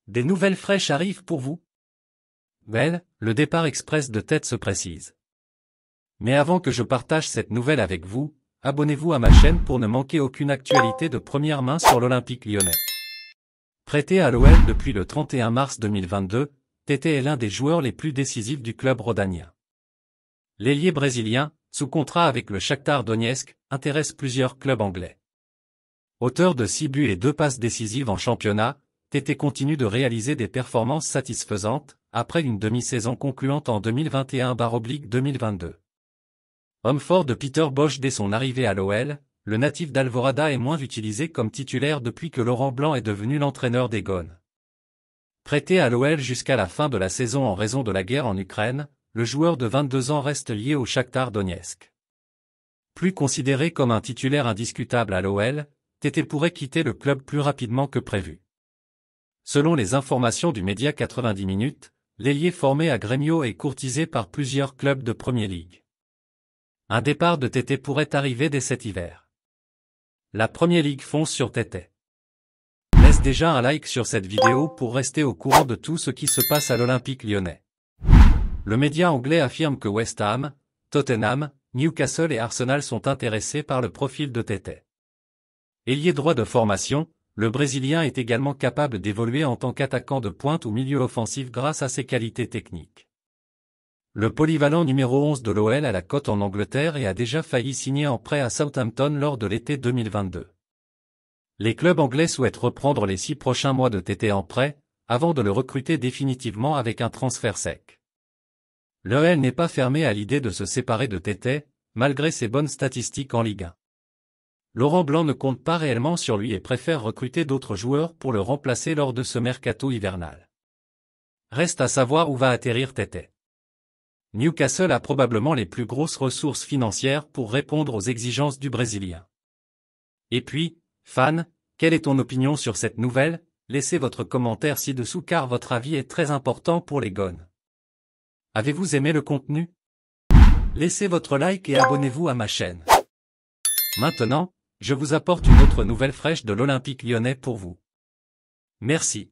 Des nouvelles fraîches arrivent pour vous? Well, le départ express de Tete se précise. Mais avant que je partage cette nouvelle avec vous, abonnez-vous à ma chaîne pour ne manquer aucune actualité de première main sur l'Olympique lyonnais. Prêté à l'OL depuis le 31 mars 2022, Tete est l'un des joueurs les plus décisifs du club rhodanien. L'ailier brésilien, sous contrat avec le Shakhtar Donetsk, intéresse plusieurs clubs anglais. Auteur de 6 buts et 2 passes décisives en championnat, Tete continue de réaliser des performances satisfaisantes, après une demi-saison concluante en 2021/2022. Homme fort de Peter Bosz dès son arrivée à l'OL, le natif d'Alvorada est moins utilisé comme titulaire depuis que Laurent Blanc est devenu l'entraîneur des Gones. Prêté à l'OL jusqu'à la fin de la saison en raison de la guerre en Ukraine, le joueur de 22 ans reste lié au Shakhtar Donetsk. Plus considéré comme un titulaire indiscutable à l'OL, Tete pourrait quitter le club plus rapidement que prévu. Selon les informations du média 90 minutes, l'ailier formé à Grêmio est courtisé par plusieurs clubs de Premier League. Un départ de Tete pourrait arriver dès cet hiver. La Premier League fonce sur Tete. Laisse déjà un like sur cette vidéo pour rester au courant de tout ce qui se passe à l'Olympique lyonnais. Le média anglais affirme que West Ham, Tottenham, Newcastle et Arsenal sont intéressés par le profil de Tete. Ailier droit de formation, le Brésilien est également capable d'évoluer en tant qu'attaquant de pointe ou milieu offensif grâce à ses qualités techniques. Le polyvalent numéro 11 de l'OL a la cote en Angleterre et a déjà failli signer en prêt à Southampton lors de l'été 2022. Les clubs anglais souhaitent reprendre les 6 prochains mois de Tete en prêt, avant de le recruter définitivement avec un transfert sec. L'OL n'est pas fermé à l'idée de se séparer de Tete, malgré ses bonnes statistiques en Ligue 1. Laurent Blanc ne compte pas réellement sur lui et préfère recruter d'autres joueurs pour le remplacer lors de ce mercato hivernal. Reste à savoir où va atterrir Tete. Newcastle a probablement les plus grosses ressources financières pour répondre aux exigences du Brésilien. Et puis, fan, quelle est ton opinion sur cette nouvelle? Laissez votre commentaire ci-dessous car votre avis est très important pour les Gones. Avez-vous aimé le contenu? Laissez votre like et abonnez-vous à ma chaîne. Maintenant, je vous apporte une autre nouvelle fraîche de l'Olympique lyonnais pour vous. Merci.